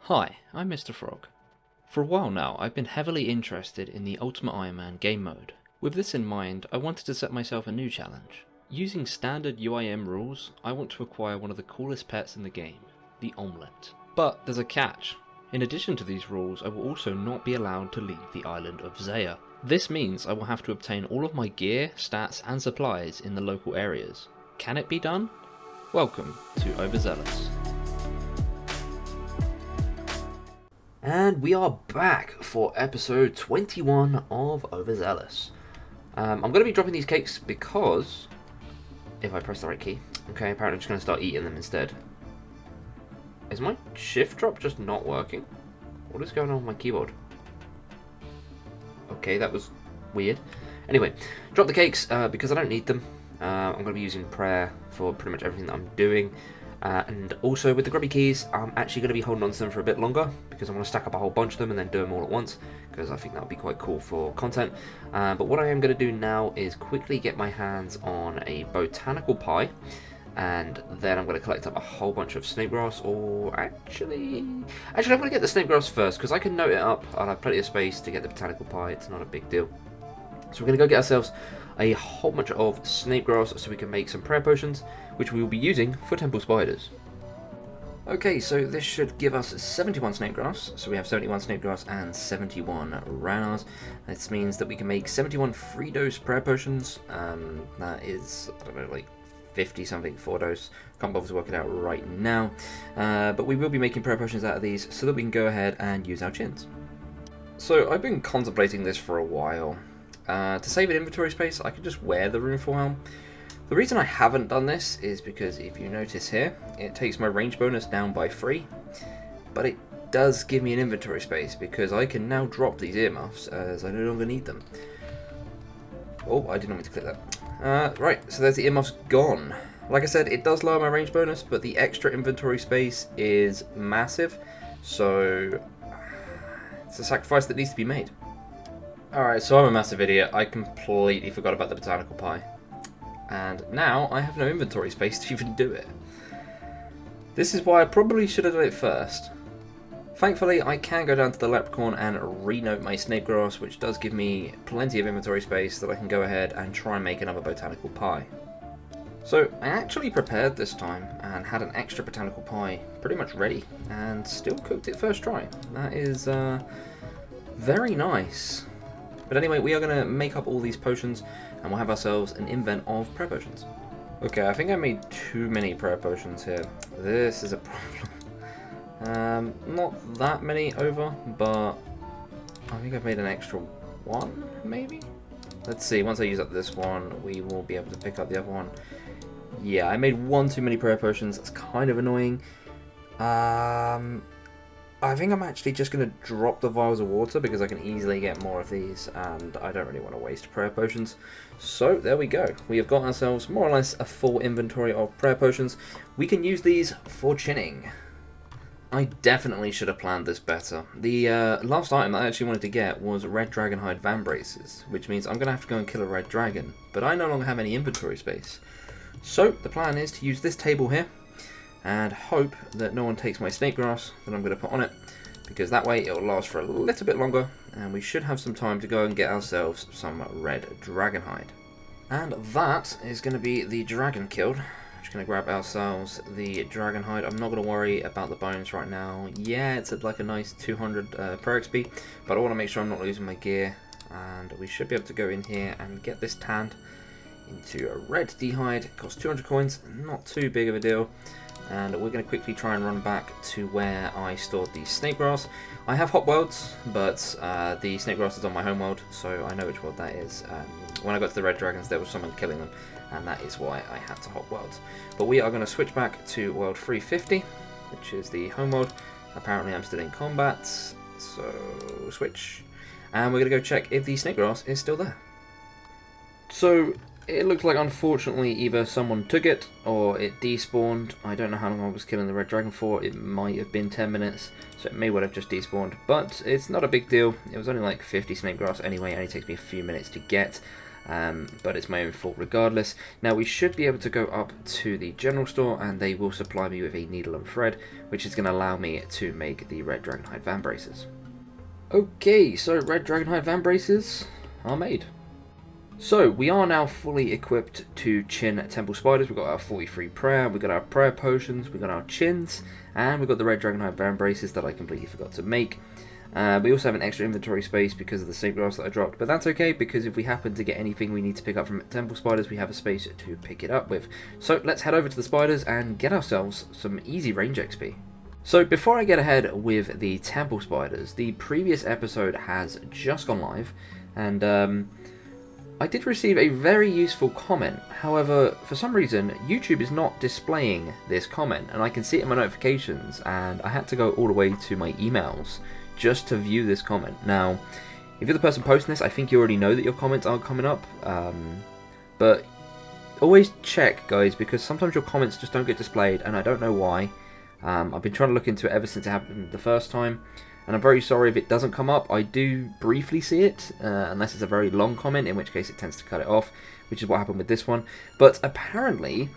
Hi, I'm Mr. Frog. For a while now, I've been heavily interested in the Ultimate Iron Man game mode. With this in mind, I wanted to set myself a new challenge. Using standard UIM rules, I want to acquire one of the coolest pets in the game, the Amulet. But there's a catch. In addition to these rules, I will also not be allowed to leave the island of Zeah. This means I will have to obtain all of my gear, stats, and supplies in the local areas. Can it be done? Welcome to Overzealous. And we are back for episode 21 of Overzealous. I'm going to be dropping these cakes because, if I press the right key, okay, apparently I'm just going to start eating them instead. Is my shift drop just not working? What is going on with my keyboard? Okay, that was weird. Anyway, drop the cakes because I don't need them. I'm going to be using prayer for pretty much everything that I'm doing. And also with the grubby keys, I'm actually going to be holding on to them for a bit longer because I want to stack up a whole bunch of them and then do them all at once because I think that would be quite cool for content. But what I am going to do now is quickly get my hands on a botanical pie, and then I'm going to collect up a whole bunch of snake grass, or actually I'm going to get the snake grass first because I can note it up. I'll have plenty of space to get the botanical pie. It's not a big deal. So we're going to go get ourselves a whole bunch of snake grass so we can make some prayer potions, which we will be using for temple spiders. Okay, so this should give us 71 snake grass. So we have 71 snake grass and 71 ranas. This means that we can make 71 free dose prayer potions. That is, I don't know, like 50 something 4 dose. Can't bother to work it out right now. But we will be making prayer potions out of these so that we can go ahead and use our chins. So I've been contemplating this for a while. To save an inventory space, I could just wear the Rune Crossbow. The reason I haven't done this is because if you notice here, it takes my range bonus down by 3, but it does give me an inventory space because I can now drop these earmuffs as I no longer need them. Oh, I did not mean to click that. Right, so there's the earmuffs gone. Like I said, it does lower my range bonus, but the extra inventory space is massive, so it's a sacrifice that needs to be made. Alright, so I'm a massive idiot. I completely forgot about the botanical pie. And now I have no inventory space to even do it. This is why I probably should have done it first. Thankfully, I can go down to the leprechaun and renote my snake grass, which does give me plenty of inventory space that I can go ahead and try and make another botanical pie. So I actually prepared this time and had an extra botanical pie pretty much ready and still cooked it first try. That is very nice. But anyway, we are going to make up all these potions, and we'll have ourselves an invent of prayer potions. Okay, I think I made too many prayer potions here. This is a problem. Not that many over, but I think I've made an extra one, maybe? Let's see, once I use up this one, we will be able to pick up the other one. Yeah, I made one too many prayer potions. That's kind of annoying. I think I'm actually just going to drop the vials of water because I can easily get more of these and I don't really want to waste prayer potions. So there we go. We have got ourselves more or less a full inventory of prayer potions. We can use these for chinning. I definitely should have planned this better. The last item that I actually wanted to get was red Dragonhide van braces, which means I'm going to have to go and kill a red dragon, but I no longer have any inventory space. So the plan is to use this table here and hope that no one takes my snake grass that I'm going to put on it, because that way it will last for a little bit longer and we should have some time to go and get ourselves some red Dragonhide. And that is going to be the dragon killed. I'm just going to grab ourselves the Dragonhide. I'm not going to worry about the bones right now. Yeah, it's at like a nice 200 per XP, but I want to make sure I'm not losing my gear, and we should be able to go in here and get this tanned into a red D-hide. It costs 200 coins, not too big of a deal. And we're going to quickly try and run back to where I stored the snake grass. I have hot worlds, but the snake grass is on my home world, so I know which world that is. When I got to the red dragons, there was someone killing them, and that is why I had to hot worlds. But we are going to switch back to world 350, which is the home world. Apparently I'm still in combat, so switch. And we're going to go check if the snake grass is still there. So it looks like, unfortunately, either someone took it or it despawned. I don't know how long I was killing the red dragon for. It might have been 10 minutes, so it may well have just despawned. But it's not a big deal. It was only like 50 snake grass anyway. It only takes me a few minutes to get. but it's my own fault regardless. Now we should be able to go up to the general store and they will supply me with a needle and thread, which is going to allow me to make the red Dragonhide van braces. Okay, so red Dragonhide van braces are made. So we are now fully equipped to chin temple spiders. We've got our 43 prayer, we've got our prayer potions, we've got our chins, and we've got the red Dragonhide van braces that I completely forgot to make. We also have an extra inventory space because of the snake grass that I dropped, but that's okay because if we happen to get anything we need to pick up from temple spiders, we have a space to pick it up with. So let's head over to the spiders and get ourselves some easy range XP. So before I get ahead with the temple spiders, the previous episode has just gone live, and I did receive a very useful comment. However, for some reason, YouTube is not displaying this comment, and I can see it in my notifications, and I had to go all the way to my emails just to view this comment. Now, if you're the person posting this, I think you already know that your comments aren't coming up, but always check, guys, because sometimes your comments just don't get displayed, and I don't know why. I've been trying to look into it ever since it happened the first time, and I'm very sorry if it doesn't come up. I do briefly see it, unless it's a very long comment, in which case it tends to cut it off, which is what happened with this one. But apparently,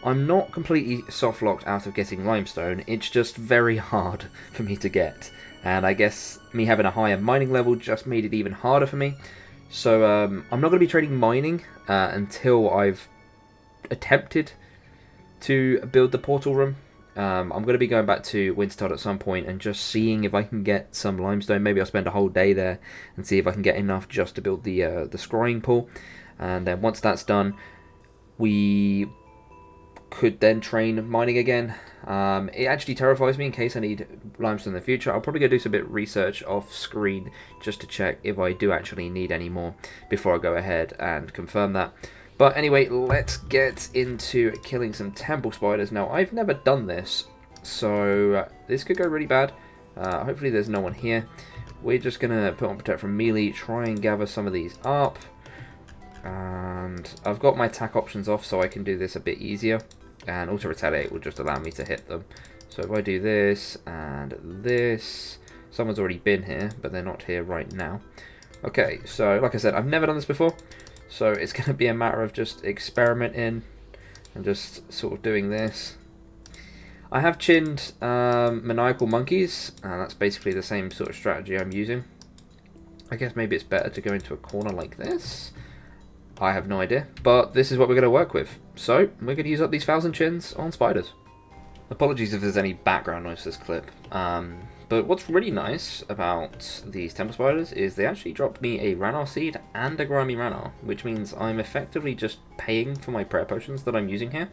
I'm not completely soft-locked out of getting limestone, it's just very hard for me to get. And I guess me having a higher mining level just made it even harder for me. So I'm not going to be trading mining until I've attempted to build the portal room. I'm going to be going back to Wintertide at some point and just seeing if I can get some limestone. Maybe I'll spend a whole day there and see if I can get enough just to build the scrying pool. And then once that's done, we could then train mining again. It actually terrifies me in case I need limestone in the future. I'll probably go do some bit of research off screen just to check if I do actually need any more before I go ahead and confirm that. But anyway, let's get into killing some temple spiders. Now, I've never done this, so this could go really bad. Hopefully there's no one here. We're just going to put on Protect from melee, try and gather some of these up. And I've got my attack options off so I can do this a bit easier. And also Retaliate will just allow me to hit them. So if I do this and this, someone's already been here, but they're not here right now. Okay, so like I said, I've never done this before. So it's going to be a matter of just experimenting and just sort of doing this. I have chinned maniacal monkeys, and that's basically the same sort of strategy I'm using. I guess maybe it's better to go into a corner like this. I have no idea, but this is what we're going to work with. So we're going to use up these 1,000 chins on spiders. Apologies if there's any background noise to this clip. But what's really nice about these temple spiders is they actually dropped me a Ranarr seed and a grimy Ranarr, which means I'm effectively just paying for my prayer potions that I'm using here.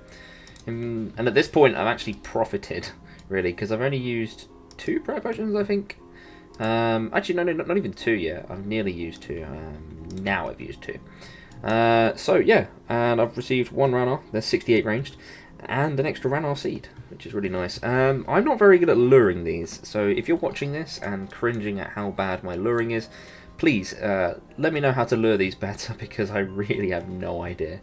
And at this point, I've actually profited, really, because I've only used 2 prayer potions, I think. Actually, no, not even 2 yet. I've nearly used 2. Now I've used 2. So yeah, and I've received 1 Ranarr. There's 68 ranged. And an extra Ranarr seed, which is really nice. I'm not very good at luring these, so if you're watching this and cringing at how bad my luring is, please let me know how to lure these better, because I really have no idea.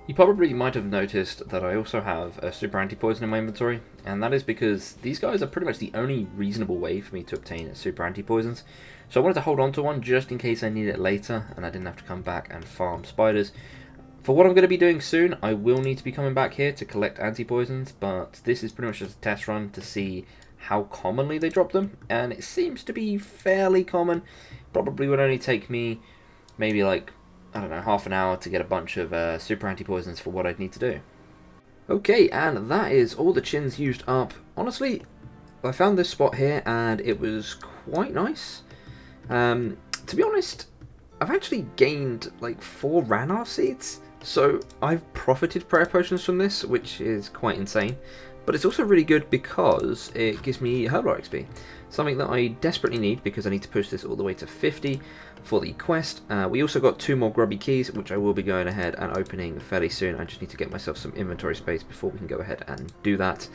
You probably might have noticed that I also have a super anti-poison in my inventory, and that is because these guys are pretty much the only reasonable way for me to obtain super anti-poisons. So I wanted to hold on to one just in case I need it later, and I didn't have to come back and farm spiders. For what I'm going to be doing soon, I will need to be coming back here to collect anti-poisons, but this is pretty much just a test run to see how commonly they drop them, and it seems to be fairly common. Probably would only take me maybe like, I don't know, half an hour to get a bunch of super anti-poisons for what I'd need to do. Okay, and that is all the chins used up. Honestly, I found this spot here and it was quite nice. To be honest, I've actually gained like 4 Ranarr seeds. So I've profited prayer potions from this, which is quite insane. But it's also really good because it gives me Herbal XP. Something that I desperately need because I need to push this all the way to 50 for the quest. We also got 2 more grubby keys, which I will be going ahead and opening fairly soon. I just need to get myself some inventory space before we can go ahead and do that.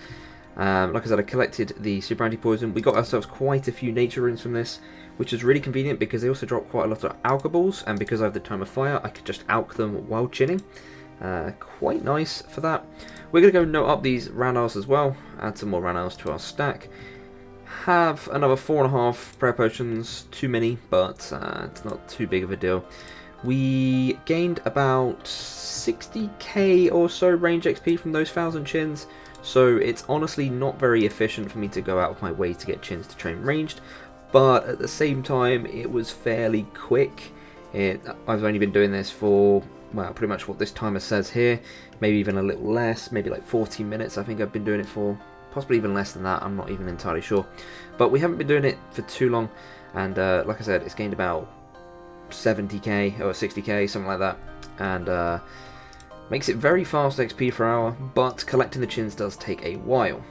Like I said, I collected the super anti-poison. We got ourselves quite a few nature runes from this, which is really convenient because they also drop quite a lot of alkaballs, and because I have the Tome of Fire, I could just alk them while chinning. Quite nice for that. We're going to go note up these Ranarrs as well, add some more Ranarrs to our stack. Have another 4.5 prayer potions, too many, but it's not too big of a deal. We gained about 60k or so range XP from those 1000 chins, so it's honestly not very efficient for me to go out of my way to get chins to train ranged, but at the same time it was fairly quick. I've only been doing this for, well, pretty much what this timer says here, maybe even a little less, maybe like 40 minutes I think I've been doing it for, possibly even less than that, I'm not even entirely sure. But we haven't been doing it for too long, and like I said, it's gained about 70k or 60k, something like that, and makes it very fast XP per hour, but collecting the chins does take a while.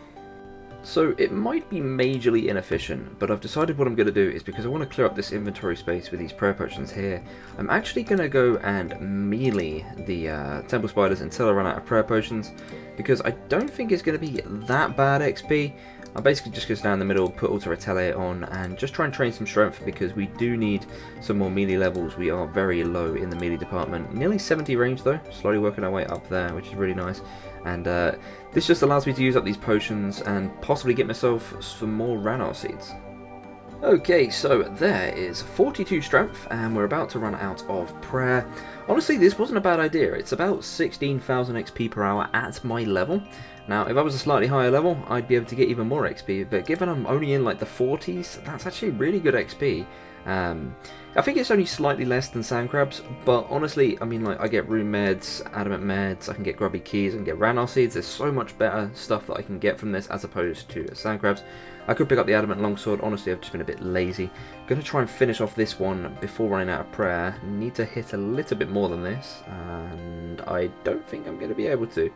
So it might be majorly inefficient, but I've decided what I'm going to do is, because I want to clear up this inventory space with these prayer potions here, I'm actually going to go and melee the temple spiders until I run out of prayer potions, because I don't think it's going to be that bad XP. I'm basically just going to stand in the middle, put Auto Retaliate on, and just try and train some strength, because we do need some more melee levels. We are very low in the melee department. Nearly 70 range though, slowly working our way up there, which is really nice. And this just allows me to use up these potions and possibly get myself some more Ranarr seeds. Okay, so there is 42 strength, and we're about to run out of prayer. Honestly, this wasn't a bad idea. It's about 16,000 XP per hour at my level. Now, if I was a slightly higher level, I'd be able to get even more XP, but given I'm only in like the 40s, that's actually really good XP. I think it's only slightly less than sand crabs, but honestly, I mean, like, I get rune meds, adamant meds, I can get grubby keys, I can get Ranarr seeds. There's so much better stuff that I can get from this as opposed to sand crabs. I could pick up the adamant longsword. Honestly, I've just been a bit lazy. Gonna try and finish off this one before running out of prayer. Need to hit a little bit more than this, and I don't think I'm gonna be able to.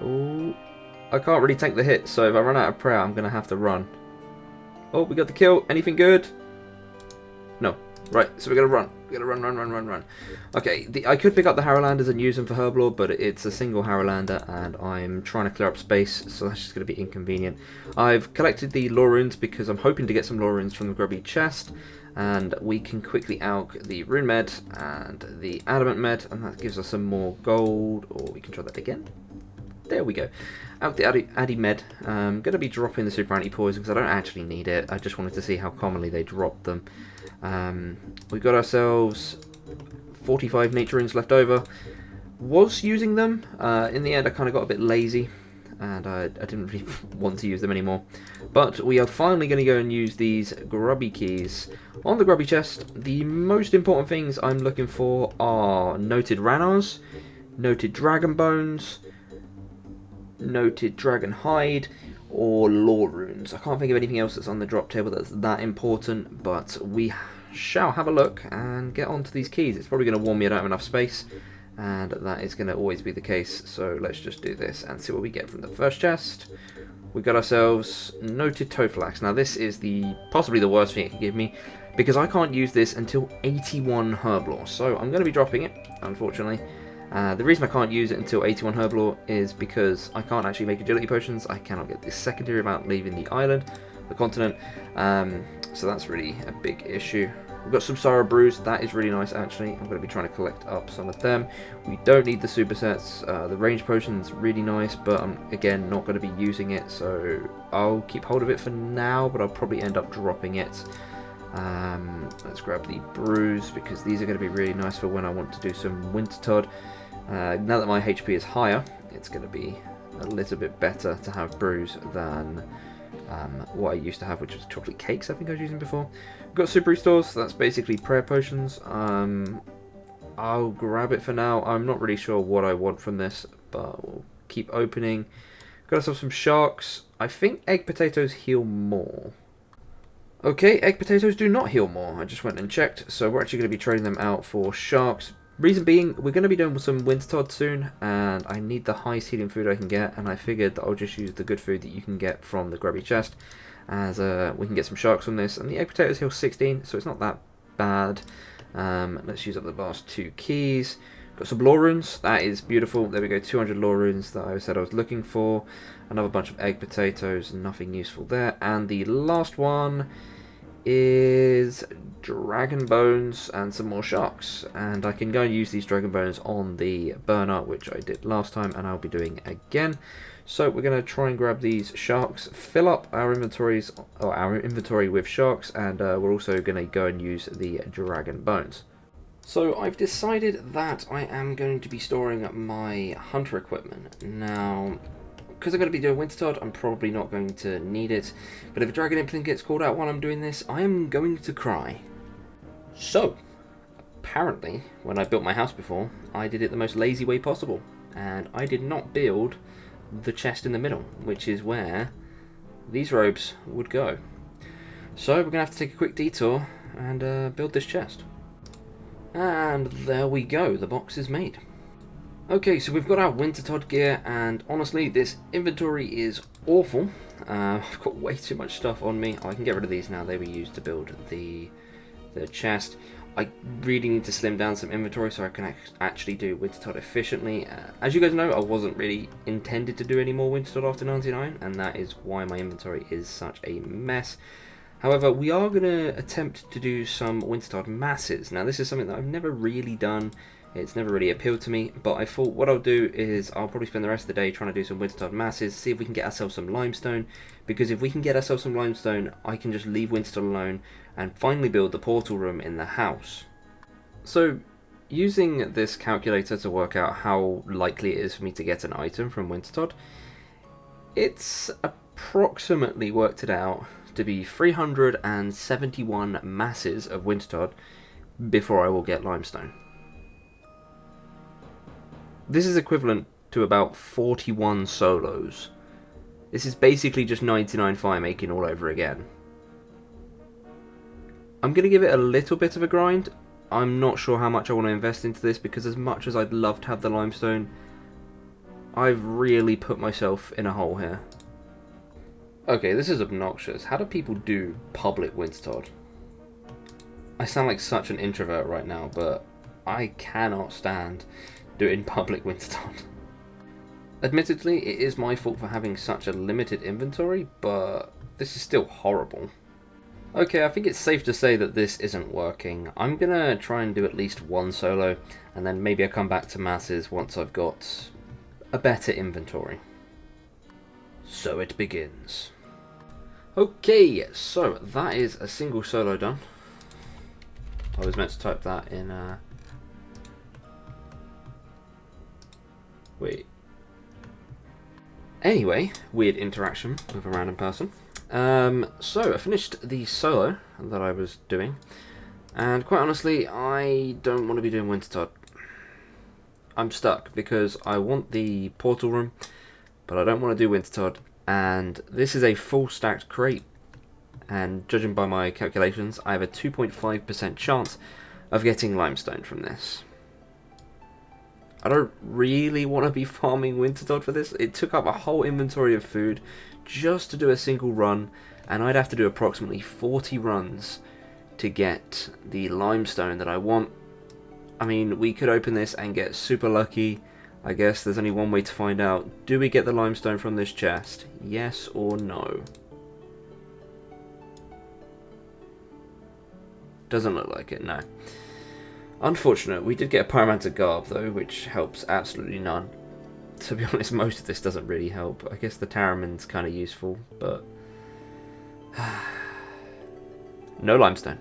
Oh, I can't really tank the hit, so if I run out of prayer, I'm gonna have to run. Oh, we got the kill. Anything good? No. Right, so we're gonna run. We're gonna run. Okay, I could pick up the Harrowlanders and use them for Herblore, but it's a single Harrowlander, and I'm trying to clear up space, so that's just gonna be inconvenient. I've collected the lore runes because I'm hoping to get some lore runes from the grubby chest, and we can quickly alch the rune med and the adamant med, and that gives us some more gold, or we can try that again. There we go. Out the Addy med. I'm going to be dropping the super anti-poison because I don't actually need it. I just wanted to see how commonly they drop them. We've got ourselves 45 nature runes left over. Was using them. In the end, I kind of got a bit lazy, and I didn't really want to use them anymore. But we are finally going to go and use these grubby keys on the grubby chest. The most important things I'm looking for are noted Ranarrs, noted dragon bones, noted Dragonhide, or lore runes. I can't think of anything else that's on the drop table that's that important, but we shall have a look and get onto these keys. It's probably going to warn me I don't have enough space, and that is going to always be the case, so let's just do this and see what we get from the first chest. We got ourselves noted Toflax. Now this is possibly the worst thing it can give me, because I can't use this until 81 Herblore, so I'm going to be dropping it, unfortunately. The reason I can't use it until 81 Herblore is because I can't actually make agility potions. I cannot get this secondary without leaving the island, the continent, so that's really a big issue. We've got some Sorrow Brews. That is really nice, actually. I'm going to be trying to collect up some of them. We don't need the supersets. The range potion's really nice, but I'm, again, not going to be using it, so I'll keep hold of it for now, but I'll probably end up dropping it. Let's grab the brews, because these are going to be really nice for when I want to do some Winter Todd. Now that my HP is higher, it's going to be a little bit better to have brews than what I used to have, which was chocolate cakes I think I was using before. We've got super restores, so that's basically prayer potions. I'll grab it for now. I'm not really sure what I want from this, but we'll keep opening. Got ourselves some sharks. I think egg potatoes heal more. Okay, egg potatoes do not heal more. I just went and checked, so we're actually going to be trading them out for sharks. Reason being, we're going to be doing some Winter Todd soon, and I need the highest healing food I can get, and I figured that I'll just use the good food that you can get from the grubby chest, as we can get some sharks from this, and the egg potatoes heal 16, so it's not that bad. Let's use up the last two keys. Got some lore runes. That is beautiful. There we go, 200 lore runes that I said I was looking for. Another bunch of egg potatoes, nothing useful there. And the last one is dragon bones and some more sharks, and I can go and use these dragon bones on the burner, which I did last time and I'll be doing again. So we're going to try and grab these sharks, fill up our inventories, or our inventory with sharks, and we're also going to go and use the dragon bones. So I've decided that I am going to be storing my hunter equipment. Now, because I'm going to be doing Wintertod, I'm probably not going to need it, but if a dragon implant gets called out while I'm doing this, I am going to cry. So, apparently, when I built my house before, I did it the most lazy way possible, and I did not build the chest in the middle, which is where these robes would go. So we're going to have to take a quick detour and build this chest. And there we go, the box is made. Okay, so we've got our Wintertod gear, and honestly, this inventory is awful. I've got way too much stuff on me. Oh, I can get rid of these now. They were used to build the chest. I really need to slim down some inventory so I can actually do Wintertod efficiently. As you guys know, I wasn't really intended to do any more Wintertod after 99, and that is why my inventory is such a mess. However, we are going to attempt to do some Wintertod masses. Now, this is something that I've never really done. It's never really appealed to me, but I thought what I'll do is I'll probably spend the rest of the day trying to do some Wintertod masses, see if we can get ourselves some limestone, because if we can get ourselves some limestone, I can just leave Wintertod alone and finally build the portal room in the house. So, using this calculator to work out how likely it is for me to get an item from Wintertod, it's approximately worked it out to be 371 masses of Wintertod before I will get limestone. This is equivalent to about 41 solos. This is basically just 99 fire making all over again. I'm going to give it a little bit of a grind. I'm not sure how much I want to invest into this, because as much as I'd love to have the limestone, I've really put myself in a hole here. Okay, this is obnoxious. How do people do public Wintertod? I sound like such an introvert right now, but I cannot stand doing public Wintertod. Admittedly, it is my fault for having such a limited inventory, but this is still horrible. Okay, I think it's safe to say that this isn't working. I'm gonna try and do at least one solo, and then maybe I'll come back to masses once I've got a better inventory. So it begins. Okay, so that is a single solo done. I was meant to type that in wait. Anyway, weird interaction with a random person. So I finished the solo that I was doing, and quite honestly, I don't want to be doing Wintertod. I'm stuck because I want the portal room, but I don't want to do Wintertod, and this is a full stacked crate, and judging by my calculations, I have a 2.5% chance of getting limestone from this. I don't really want to be farming Wintertod for this. It took up a whole inventory of food just to do a single run, and I'd have to do approximately 40 runs to get the limestone that I want. I mean, we could open this and get super lucky. I guess there's only one way to find out. Do we get the limestone from this chest? Yes or no? Doesn't look like it, no. Unfortunate, we did get a Pyromancer Garb though, which helps absolutely none. To be honest, most of this doesn't really help. I guess the Taramin's kind of useful, but no limestone.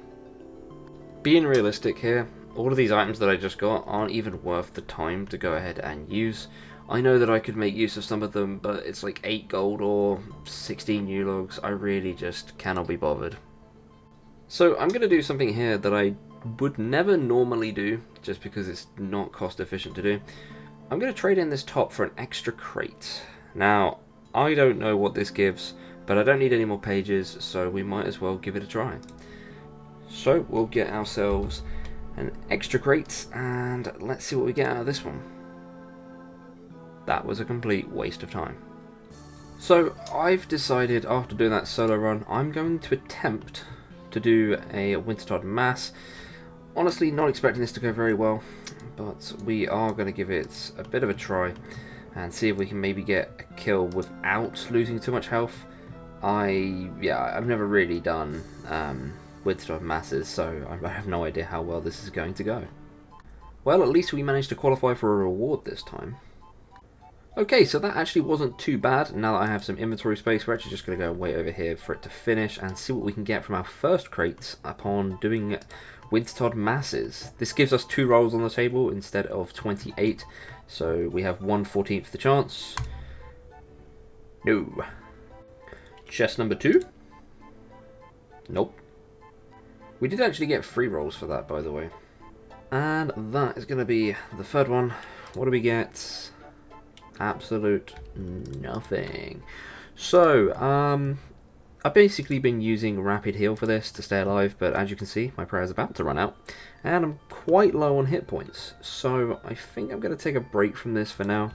Being realistic here, all of these items that I just got aren't even worth the time to go ahead and use. I know that I could make use of some of them, but it's like 8 gold or 16 U-logs. I really just cannot be bothered. So I'm going to do something here that I would never normally do, just because it's not cost efficient to do. I'm going to trade in this top for an extra crate. Now, I don't know what this gives, but I don't need any more pages, so we might as well give it a try. So we'll get ourselves an extra crate, and let's see what we get out of this one. That was a complete waste of time. So I've decided, after doing that solo run, I'm going to attempt to do a Wintertod mass. Honestly, not expecting this to go very well, but we are going to give it a bit of a try and see if we can maybe get a kill without losing too much health. I've never really done Wintertod masses, so I have no idea how well this is going to go. Well, at least we managed to qualify for a reward this time. Okay, so that actually wasn't too bad. Now that I have some inventory space, we're actually just going to go way over here for it to finish and see what we can get from our first crates upon doing Wintertodt Masses. This gives us 2 rolls on the table instead of 28, so we have 1/14 the chance. No. Chest number 2. Nope. We did actually get 3 rolls for that, by the way. And that is going to be the third one. What do we get? Absolute nothing. So, I've basically been using Rapid Heal for this to stay alive, but as you can see, my prayer is about to run out, and I'm quite low on hit points, so I think I'm going to take a break from this for now.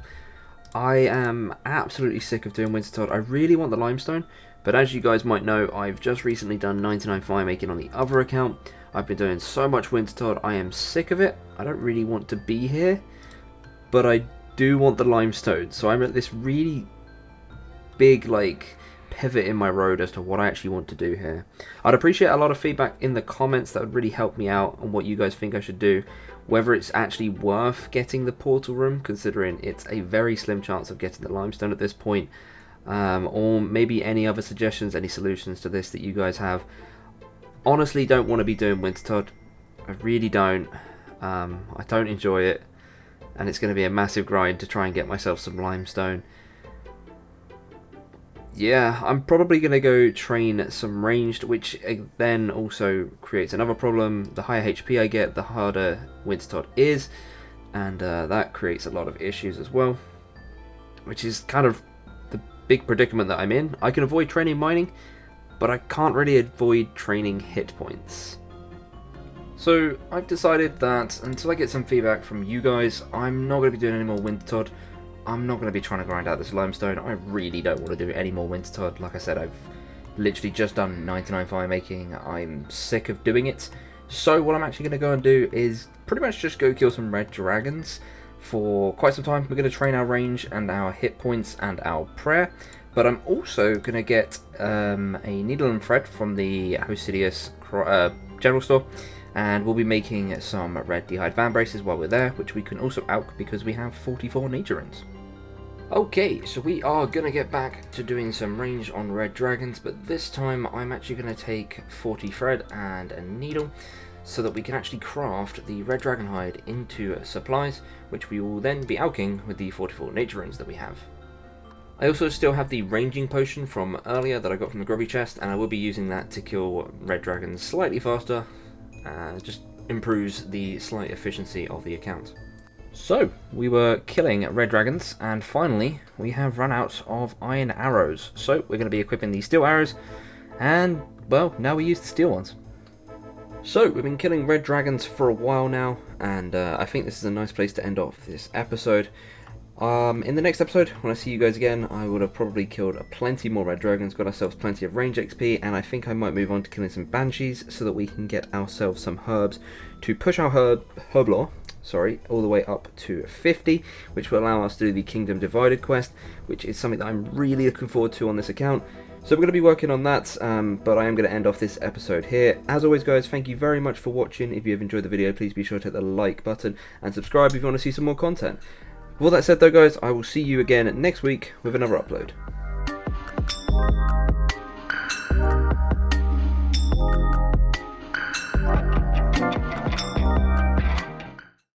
I am absolutely sick of doing Wintertodt. I really want the limestone, but as you guys might know, I've just recently done 99 fire making on the other account. I've been doing so much Wintertodt, I am sick of it. I don't really want to be here, but I do want the limestone, so I'm at this really big pivot in my road as to what I actually want to do here. I'd appreciate a lot of feedback in the comments. That would really help me out on what you guys think I should do, whether it's actually worth getting the portal room, considering it's a very slim chance of getting the limestone at this point, or maybe any other suggestions, any solutions to this that you guys have. Honestly, don't want to be doing Wintertodt. I really don't. I don't enjoy it, and it's going to be a massive grind to try and get myself some limestone. Yeah, I'm probably going to go train some ranged, which then also creates another problem. The higher HP I get, the harder Wintertodt is, and that creates a lot of issues as well, which is kind of the big predicament that I'm in. I can avoid training mining, but I can't really avoid training hit points. So I've decided that until I get some feedback from you guys, I'm not going to be doing any more Wintertodt. I'm not going to be trying to grind out this limestone. I really don't want to do any more Wintertodt. Like I said, I've literally just done 99 fire making. I'm sick of doing it. So what I'm actually going to go and do is pretty much just go kill some red dragons for quite some time. We're going to train our range and our hit points and our prayer. But I'm also going to get a needle and thread from the Overzeahlous general store. And we'll be making some red d'hide van braces while we're there, which we can also alch because we have 44 nature runes. Okay, so we are going to get back to doing some range on red dragons, but this time I'm actually going to take 40 thread and a needle so that we can actually craft the red dragonhide into supplies, which we will then be alching with the 44 nature runes that we have. I also still have the ranging potion from earlier that I got from the grubby chest, and I will be using that to kill red dragons slightly faster. Just improves the slight efficiency of the account. So, we were killing red dragons, and finally we have run out of iron arrows. So, we're going to be equipping these steel arrows, and, well, now we use the steel ones. So, we've been killing red dragons for a while now, and I think this is a nice place to end off this episode. In the next episode, when I see you guys again, I would have probably killed plenty more red dragons, got ourselves plenty of range XP, and I think I might move on to killing some banshees so that we can get ourselves some herbs to push our herb lore, all the way up to 50, which will allow us to do the Kingdom Divided quest, which is something that I'm really looking forward to on this account. So we're going to be working on that, but I am going to end off this episode here. As always, guys, thank you very much for watching. If you have enjoyed the video, please be sure to hit the like button and subscribe if you want to see some more content. With all that said though, guys, I will see you again next week with another upload.